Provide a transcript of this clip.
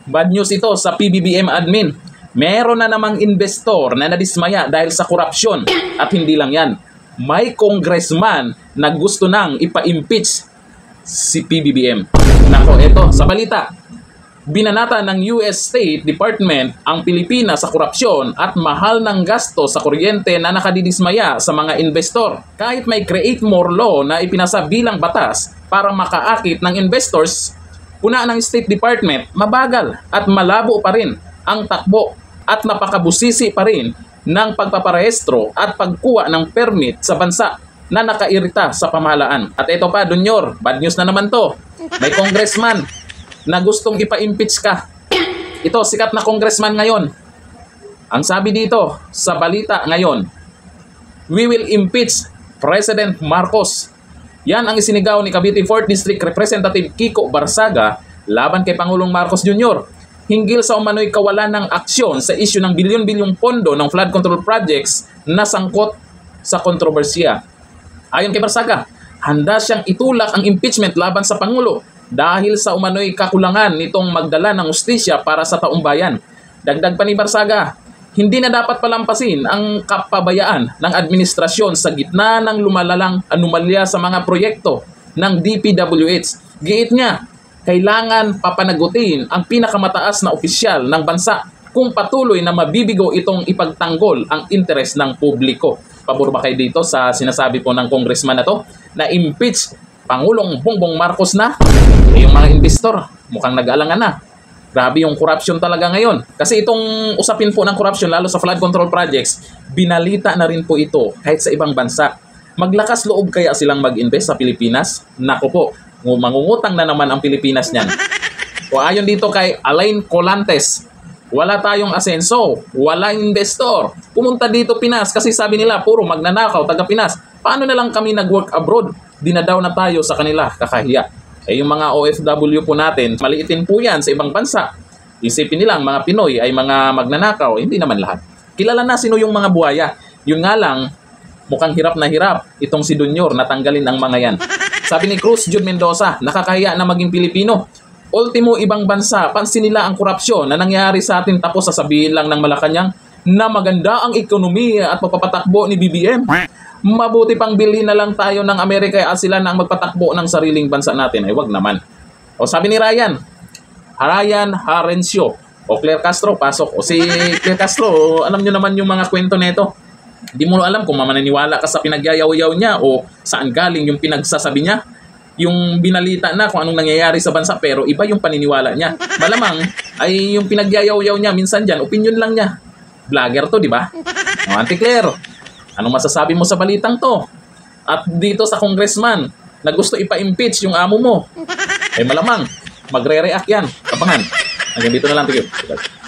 Bad news ito sa PBBM admin. Meron na namang investor na nadismaya dahil sa korupsyon. At hindi lang yan. May congressman na gusto nang ipa-impeach si PBBM. Nako, eto, sa balita. Binanata ng US State Department ang Pilipinas sa korupsyon at mahal ng gasto sa kuryente na nakadidismaya sa mga investor. Kahit may create more law na ipinasa bilang batas para makaakit ng investors, puna ng State Department, mabagal at malabo pa rin ang takbo at napakabusisi pa rin ng pagpaparehistro at pagkuha ng permit sa bansa na nakairita sa pamahalaan. At ito pa, Dunyor, bad news na naman to. May congressman na gustong ipa-impeach ka. Ito, sikat na congressman ngayon. Ang sabi dito sa balita ngayon, we will impeach President Marcos. Yan ang isinigaw ni Cavite 4th District Representative Kiko Barsaga laban kay Pangulong Marcos Jr. hinggil sa umano'y kawalan ng aksyon sa isyu ng bilyon-bilyong pondo ng flood control projects na sangkot sa kontrobersiya. Ayon kay Barsaga, handa siyang itulak ang impeachment laban sa Pangulo dahil sa umano'y kakulangan nitong magdala ng hustisya para sa taong bayan. Dagdag pa ni Barsaga, hindi na dapat palampasin ang kapabayaan ng administrasyon sa gitna ng lumalalang anomalya sa mga proyekto ng DPWH. Giit niya, kailangan papanagutin ang pinakamataas na opisyal ng bansa kung patuloy na mabibigo itong ipagtanggol ang interes ng publiko. Pabor ba kayo dito sa sinasabi po ng congressman na to na impeach Pangulong Bongbong Marcos na? Yung mga investor, mukhang nag-aalangan na. Grabe yung corruption talaga ngayon. Kasi itong usapin po ng corruption, lalo sa flood control projects, binalita na rin po ito kahit sa ibang bansa. Maglakas loob kaya silang mag-invest sa Pilipinas? Nako po, mangungutang na naman ang Pilipinas niyan. O ayon dito kay Alain Colantes, wala tayong asenso, wala investor. Pumunta dito Pinas kasi sabi nila puro magnanakaw taga Pinas. Paano na lang kami nag-work abroad? Dinadaw na tayo sa kanila, kakahiya. Eh yung mga OFW po natin, maliitin po yan sa ibang bansa. Isipin nilang mga Pinoy ay mga magnanakaw, hindi naman lahat. Kilala na sino yung mga buhaya. Yun nga lang, mukhang hirap na hirap itong si Dunyor na tanggalin ang mga yan. Sabi ni Cruz Jude Mendoza, nakakahiya na maging Pilipino. Ultimo ibang bansa, pansin nila ang korupsyon na nangyari sa atin tapos sasabihin lang ng Malacanang na maganda ang ekonomiya at pagpapatakbo ni BBM. Mabuti pang bilhin na lang tayo ng Amerika at sila na ang magpatakbo ng sariling bansa natin. Ay wag naman. O sabi ni Ryan Harencio o Claire Castro, pasok. O si Claire Castro, alam nyo naman yung mga kwento nito. Di mo alam kung maniniwala ka sa pinagyayaw-yaw niya o saan galing yung pinagsasabi niya. Yung binalita na kung anong nangyayari sa bansa pero iba yung paniniwala niya. Malamang ay yung pinagyayaw-yaw niya minsan dyan, opinion lang niya. Vlogger to, di ba? O, Auntie Claire, anong masasabi mo sa balitang to? At dito sa congressman na gusto ipa-impeach yung amo mo, eh malamang magre-react yan. Kapangan. Hanggang dito na lang. Thank you.